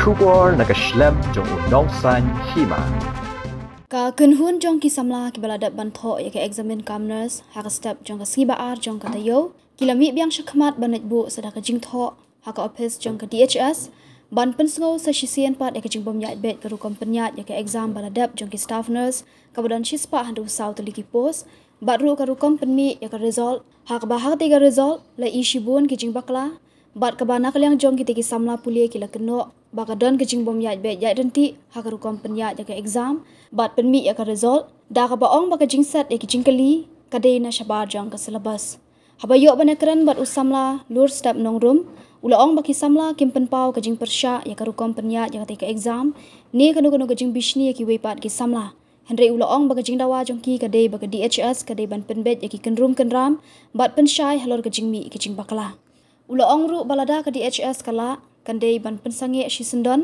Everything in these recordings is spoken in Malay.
Kubor nakaslem jong unongsan hima. Ka kunhun jong ki samla ki baladat bantho ya ke examine commoners ha ka step jong ka siba ar jong ka tayo kilami biang shakmat banat bu sada ka jingtho ha ka office jong ka DHS ban pensngo sa sisian pat ya ka jing bomnya bet ka rukom penyat ya ke exam baladat jong ki staff nurse ka badan shispa handu south liki post batru ka rukom penmi ya ka result ha ka bahag tiga result la ishibun ki jing bakla bat ka bana kalyang jong ki tiki samla pulie ki la keno baka don ke jing bom yat bet yat renti ha ka rukom penyat ya ke exam bat penmi ya ka result da ka baong baka jing set ya ki jing kali ka de na shabar jong ka syllabus habayo bana keren bat usamla lur step nong room ulaong baki samla kim pen pau ka jing persya ya ka rukom penyat ya ka tiki exam ni kanu kanu ka jing bishni ya ki wepat ki samla Henry ulaong baka jing dawa jong ki ka de baka DHS ka de ban penbet ya ki kenrum kenram bat pensyai halor ka jing mi ki jing bakla ulaong ru balada ka DHS kala kandai ban pensange shisendon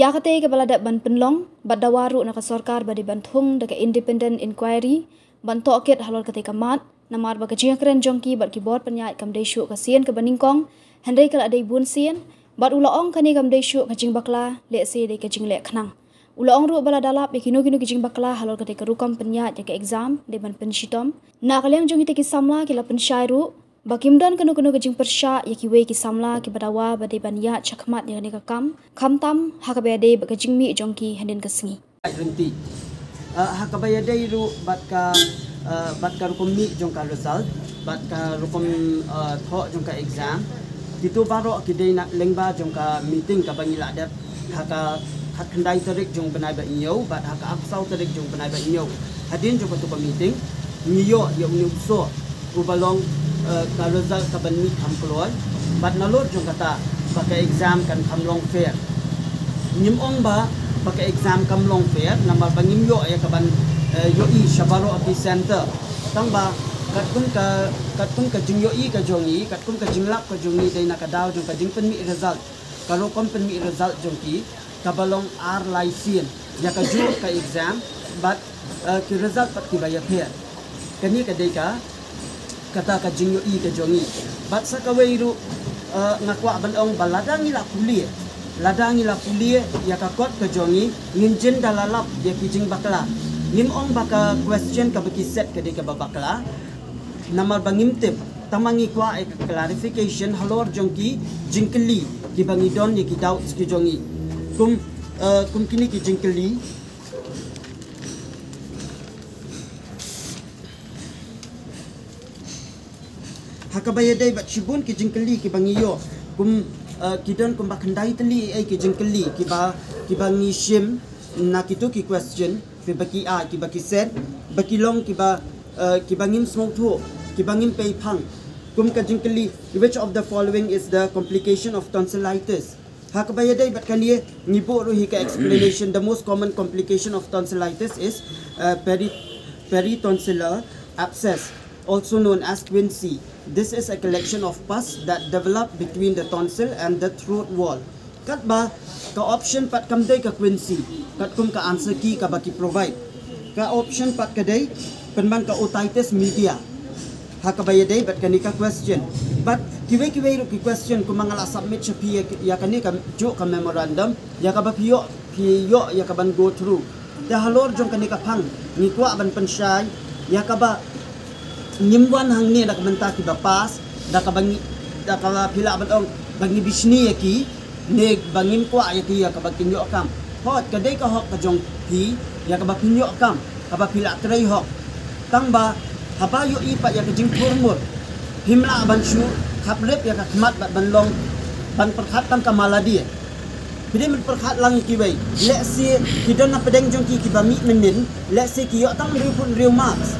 ya kate ke balada ban penlong badawaru na ka sarkar badi banthung daga independent inquiry ban toket halor kate kamat namar ba ka jing kren jongki bat ki board penyat kam dei shu ka sien ka baningkong hendai kala dei bun sien bat ulaong kani kam dei shu ka jing bakla le se dei ka jing le khnang ulaong ru balada lap be kinu kinu ki jing bakla halor kate ka rukam penyat ya ka exam de ban penshitom na kalyang jongi te ki samla ki la pensyai ru Bakimdan kanu kejing persya ya ki we ki samla ki badawa bade banya chakmat ya ni ka kam tam hakabade bakajing mi jongki handen kesengi renti hakabade ru bat ka rukum mi jong ka result bat ka rukum tho jong ka exam itu baro ki dei nak lengba jong ka meeting ka bangila dat haka handai tarik jong benai ba inyo bat haka aksau tarik jong benai ba inyo hadin jong ka meeting niyo ya unyuso ubalong ka result ka ban mi kam keluar bat nalur jong kata pakai exam kan kam long fair nim ong ba pakai exam kam long fair nambar bangim yo ya ka ban yo i shabaro api center tang ba kat kun ka jing yo i ka jongi kat kun ka jing lap ka jongi dai na ka daw jong ka jing pen mi result kalau kom pen mi result jong ki ka balong ar laisien ya ka ju ka exam bat ki result pat ki bayar fair kani ka dei ka kata ka jingyo i ka jongi bat sa kaweiru ngakwa banong baladang ila pulie ya ka kot ka jongi nginjen dalalap dia ki jing bakla nim ong baka question ka baki set ka de ka babakla namar bangim tip tamangi kwa ek clarification halor jongki jingkeli ki bangi don ye ki doubt ki jongi kum kini ki jingkeli hakabayadai bat shibun ki jingkeli ki bangiyo kidon kum bakandai teli ki jingkeli ki bangi shim na kitu ki question fi baki a ki baki set baki long ki bangim smoke tho ki bangim pei phang kum ka jingkeli which of the following is the complication of tonsillitis hakabayadai bat kaniye nibo ro hi ka explanation the most common complication of tonsillitis is peritonsillar abscess also known as quinsy. This is a collection of pus that develop between the tonsil and the throat wall. Kat ba ka option pat kam day ka quinsy. Kat kum ka answer ki ka baki provide. Ka option pat ka day penman ka otitis media. Hakabaya day bat kani ka question. But kiwe ro ki question kum mangala submit siya pi ya kani ka jo ka memorandum ya ka ba piyo ya ka ban go through. Da halor jong kani ka phang ni kwa ban pensyai ya ka ba nimwan hang ni dak menta ki bapas dak bangi dak pila banong bangi bisni ki ne bangim ko ayati ya ka bakinyo akam hot kadai ka hok ka jong pi ya ka bakinyo akam ka ba pila trai hok tangba haba yo ipa ya ka jing purmur himla ban shu khaprep ya ka khmat ban long ban perkhat tam ka maladi pide men perkhat lang ki bai let's say kidon na pedeng jong ki ba mi menin let's say ki yo tang riu marks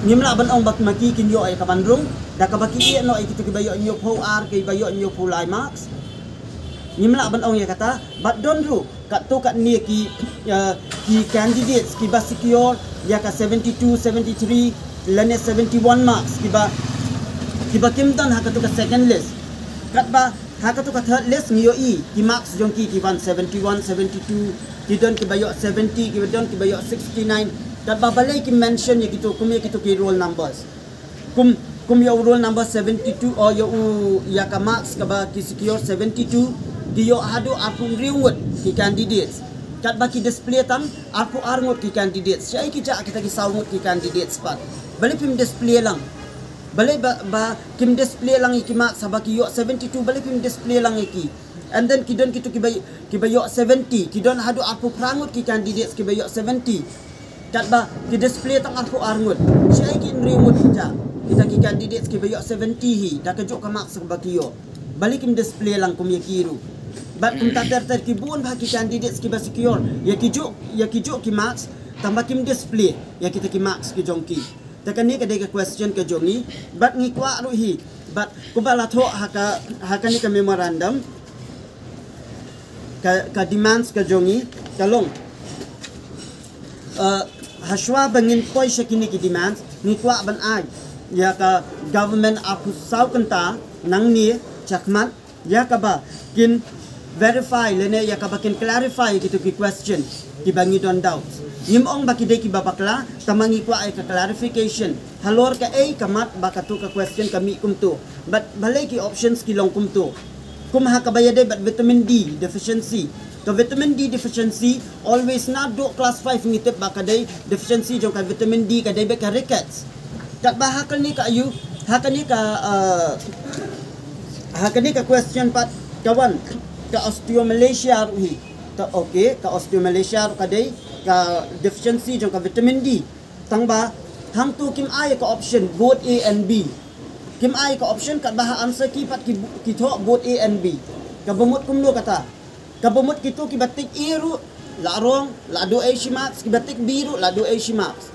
nimla ban ong bak maki kinyo ay kabandrung da ka baki no ay kitu kibayo nyo po ar kay bayo nyo po lai max nimla ban ong ya kata but don't do kat to kat ni ki candidates ki ba secure ya ka 72 73 lane 71 marks ki ba kimdan ha ka to ka second list kat ba ha ka to ka third list nyo i ki marks jong ki 71 72 ki don ki bayo 70 ki don ki bayo 69 dat babalay ki mention ya gitu ki roll numbers kum ya roll number 72 or ya ka marks ka ba ki secure 72 Kiyo hadu arpun riungut ki candidates. Kat baki display tang arpu arngut ki candidates. Syai ki kita saungut ki candidates pat. Balik pim display lang. Balik ba kim display lang iki mak sabaki yo 72 balik pim display lang iki. And then kidon kitu ki bayo 70. Kidon hadu arpu prangut ki candidates ki bayo 70. Kat ba ki display tang arpu arngut. Syai ki riungut kita ki candidates ki bayo 70 hi. Dak kejuk ka mak sabaki yo. Balik kim display lang kum yakiru. But kum tater kibun bagi candidates ki secure ya kijuk ki marks tambah kim display ya kita ki marks ki jongki takan ni kadai ka question ke jongi but ngi kwa ruhi but kubala tho haka ni ka memorandum ka demands ke jongi kalong haswa bangin koi shakini ki demands ngi kwa ban ai ya ka government aku sau kanta nang ni chakmat ya ka ba kin verify lene ya kabakin clarify gitu ki question ki bangi don doubts nimong baki de ki babakla tamangi kwa ay ka clarification halor ka ay kamat bakatu ka question kami kumto but balay ki options ki long kumto kum ha kabayade but vitamin D deficiency ka vitamin D deficiency always na do class 5 ngitip bakadai deficiency jong ka vitamin D ka day ka rickets kat bahakal ni ka ayu hakani ka question pat kawan ka osteomalacia ruhi ka okay ka osteomalacia ka day ka deficiency jong ka vitamin D tangba hang tu kim ay ka option both A and B kim ay ka option kat baha answer ki pat ki tho both A and B ka bumut kumlo kata ka bumut kitu ki batik iru larong la do A marks ki batik biru la do A marks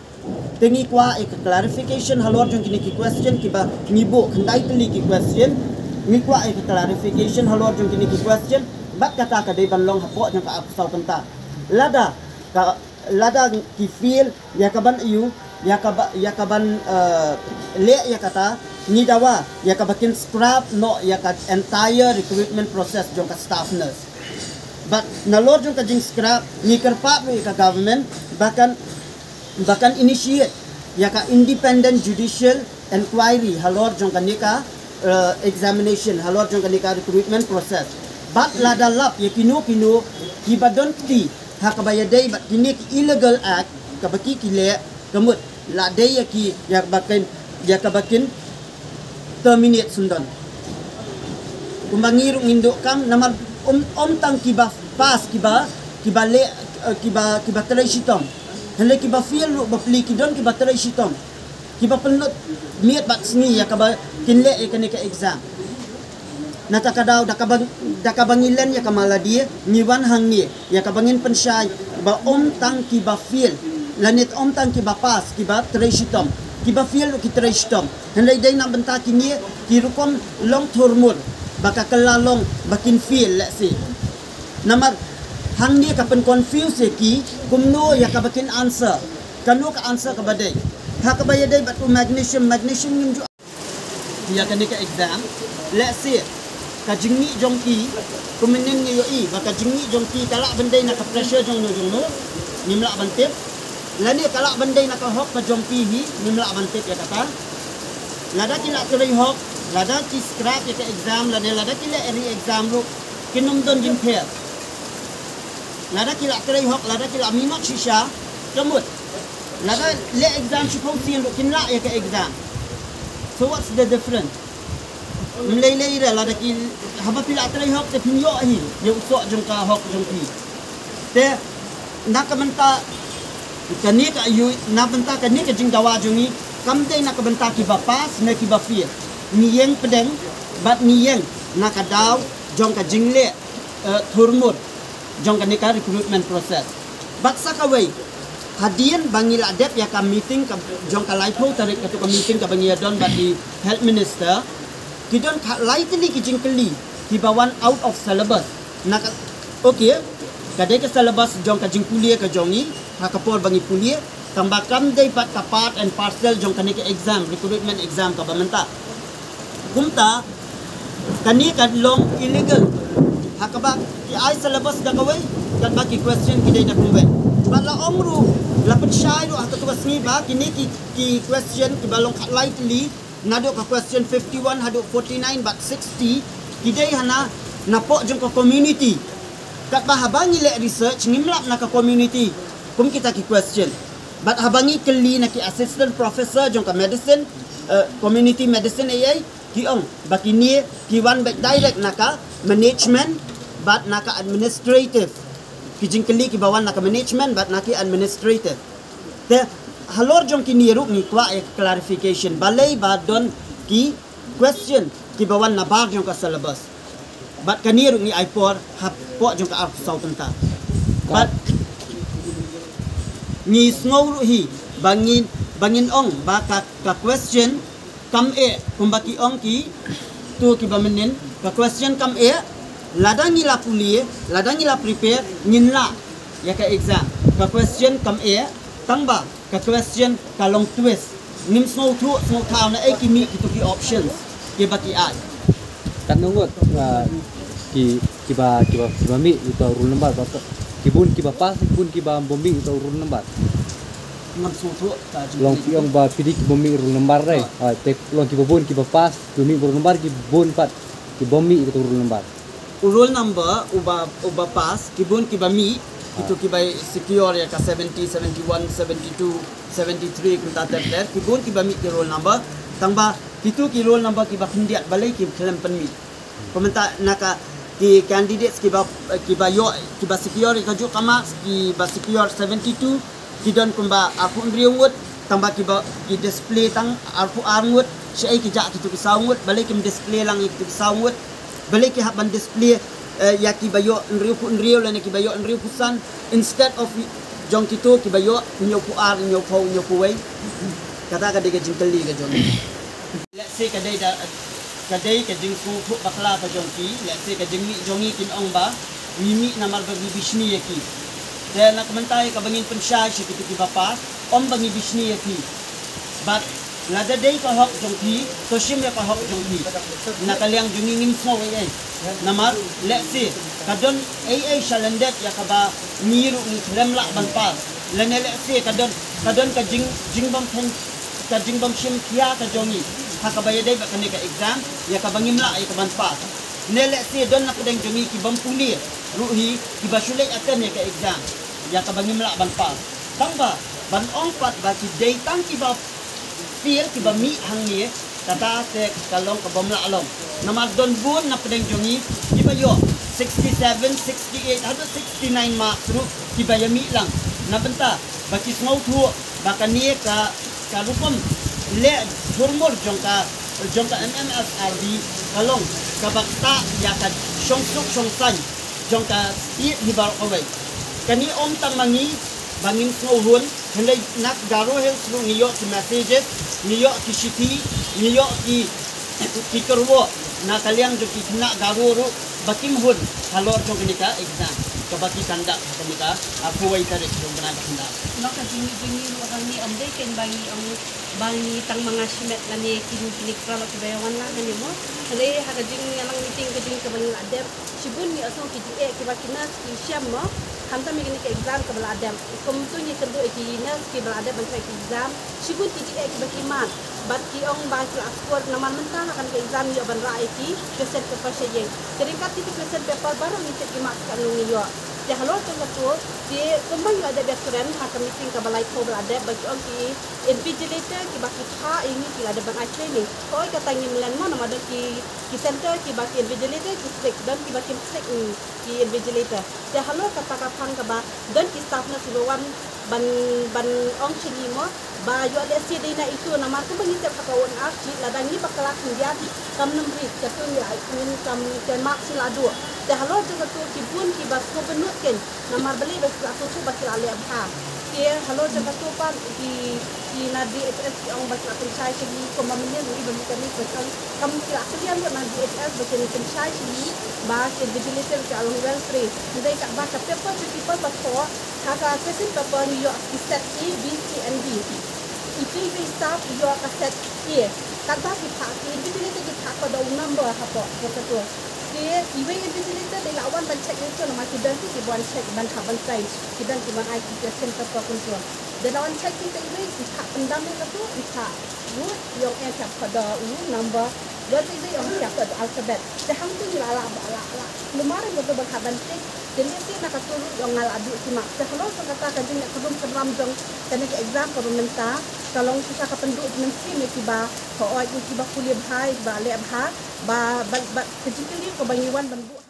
tingi kwa ka clarification halor jong kini ki question ki ba ngibo kandai teli ki question ni kwa ay clarification halor jong kini ki question bat kata ka day banlong hapo jong ka apsaw kanta lada ki feel ya kaban ayu ya kaban le ya kata ni dawa ya kabakin scrap no ya ka entire recruitment process jong ka staff nurse but nalor jong ka jing scrap ni kerpa ka government bahkan initiate ya ka independent judicial inquiry halor jong ka nika examination halor jong kanika recruitment process but lada lap ya kino kibadon ti hakabayadai but kini illegal act kabaki kile kemut ladai ya kabakin terminate sundan kumbangiru nginduk kam namar tang kiba pas kiba terai sitom hele kiba feel lu bapli kidon kiba terai sitom kiba penut miat bat sini ya kaba kinle ka exam natakadaw dakabangilan ya kamala dia niwan hang ni ya kabangin pensyai ba tang kiba feel lanit tang kiba pas kiba treshitom kiba feel ki treshitom henday day na benta kini kirukom long turmur baka kelalong bakin feel let's say namar hang ni kapen confuse ki kumno ya kabakin answer kanu ka answer kabadai hakabayadai batu magnesium nginju dia kan ka exam let's say ka jingni jongki kuminin ni yoi baka jingni jongki kalak bandai nak pressure jong no nimla bantip lani kalak bandai nak hok ka jongki hi nimla bantip ya kata lada kila krai hok lada ki scrap ya ka exam lada kila eri exam ru kinum don jing phe lada kila krai hok lada kila minot shisha kamut lada le exam supposed to kinla ya ka exam so what's the difference mlei ra lada ki haba pila trai hok te pinyo hi ye usok jong ka hok jong pi te nakamanta kani ka yu na benta kani ka jing dawa jongi kamdei nak benta ki bapas na ki bafia ni yeng pedeng bat ni yeng nak daw jong ka jingle thurmur jong ka ni ka recruitment process bat sakawai hadian bangil adep ya ka meeting ka jong ka laipo tarik ka meeting ka bangia don bat di health minister kidon ka laitli ki jingkeli ki bawan out of syllabus nak okay kadai ka syllabus jong ka jingkulia ka jongi hakapor bangi pulia tambakam day pat ka part and parcel jong kani ka exam recruitment exam ka bamenta kumta kani ka long illegal hakaba ai syllabus da kawai kan baki question kidai na kumben bala omru lapan syai do atau tugas ni ba kini ki question ki balong lightly nado ka question 51 hado 49 but 60 kidai hana napok jong ka community. Kat ba habangi le research ngimlap na ka community. Kum kita ki question. But habangi keli na ki assistant professor jong ka medicine, community medicine ai ki ong bakini ki wan back direct naka management but naka administrative. Ki jing keli ki bawan naka management but naki administrative. Te halor jong ki niru ni kwa clarification balai ba don ki question ki bawan na bar jong ka syllabus. But kaniru ni aipor hapo jong ka arf sautan ta. But ni sngoru hi bangin ong ba ka question kam kumbaki ong ki tu ki bamenin ka question kam ladang ni la pulie ladang ni la prepare ngin la ya ka exam ka question kam tangba ka question ka long twist nim snow town na ki mi ki options ki baki ai kan nungut ki ba mi itu rule number ba kibun ki ba pas kibun ki ba bombing itu rule number ngam so tu ta long ki ong ba pidi ki bombing rule number dai te long ki bobon ki ba pas tumi rule number ki bon pat ki bombing itu rule number rule number uba pas kibun ki ba mi itu ki ba secure ya ka 70 71 72 73 kunta ter kibun ki ba mi ki rule number tangba itu ki rule number ki ba kindiat balai ki klem pen mi komentar naka ki candidates ki ba secure ka ju kama ki ba secure 72 ki don kumba aku riungut tamba ki ba ki display tang aku arngut syai ki jak ki tu saungut balai ki display lang ki saungut balai ki haban display ya ki bayo nriu lan ki bayo nriu pusan instead of jong kitu ki bayo nyopu ar nyopu wei kata ka dega jingkeli ka jong let's say kadai ka jing su bakla ka jong ki let's say ka jing mi jongi kin ong ba mi namar bagi bishni yaki dan nak mentai ka bangin pensyai si kitu ki bapa om bangi bishni yaki but lada day ka hok jong ki to shim ya ka hok jong ki nakaliang jongi ngin smo ai namar let's say kadon ai shalandet ya ka ba miru ni lemla ban pas lene let's say kadon ka jing bam pen ka jing bam shim kia ka jongi hakabaya day ba kani ka exam ya ka bangimla ay ka ban pas nele si don na pedeng jongi ki bam pulir ruhi ki basulay aten ya ka exam ya ka bangimla ban pas tangba ban ong pat ba ki day tang ki ba feel ki ba mi hang ni kata te kalong ka bamla along namar don bun na pedeng jongi ki ba yo 67 68 ada 69 marks ru ki ba yami lang na benta ba ki smau thu ba kani ka rupam le hormor jongka MMSRB kalong kabakta ya ka songsan jongka ti hibar away kani om tang mangi bangin sohun hendai nak garo hel sru niyo ki messages niyo ki shiti niyo ki kerwo na kaliang joki kena garo ru bakim hun halor jong nika exam kabaki kanda kanika aku wai tarik jong bana kanda maka jini ru akan ni amdai ken bangi tang mga simet na ni kini kralo ki bayawan na ni mo hale ha jing yang meeting ke jing ke bangi adem sibun ni asong ki ki bakinas ki syam mo hamta mi kini ke exam ke bala adem kom tu ni kendo ki nas ki bala adem ban ke exam sibun ki ki bakiman bat ki ong ba ki askor naman mentah akan ke exam yo ban rai ki question paper sejeng seringkat ti question paper baru ni ki mak kan ni yo ya halo tu di kembang ada bekuran akan meeting ke balai ko bala adem bagi ong ki invigilator ki baki tha ini ki ada ban training koi kata ngi mlan mo nama do ki center ki baki invigilator ki stick dan ki baki stick ki invigilator ya halo kata kapang ka ba dan ki staff na siluan ban ong chili mo ba yo ada si dina itu nama ko bangi te pakawon archi ladang ni bakala kindian kam numri katu ya ingin kam temak siladu ya halo tu ki pun ki bas ko benut ken nama beli bas aku baki ale abha ki halo tu pan ki na DHS ki ong bas pencai segi ko mamnya ni bani kami betul kam kira kalian na DHS betul pencai segi ba invigilator ka long well free ndai ka ba ka paper people ba ko kaka question paper ni yo set A B C and D itu staff yo ka set A kata ki pa ki invigilator ki pa ko do number ha po betul ki iwe invigilator de lawan ban check itu nama kidan ki buan check ban ha ban sai kidan ki ban IT question paper pun tu de lawan check ki iwe ki pa pendam ni tu ki pa yo yang tap pada number Dua itu yang siapa itu alfabet. Dahang tu ni ala. Lumayan betul berhabantik. Jadi sih nak turun yang ngal adu simak. Kalau kata kaji nak sebelum jong dan ke exam ko bementa kalau susah ka penduk mesti ni tiba ko ai tiba kuliah hai ba le ba kecil ko bangiwan bandu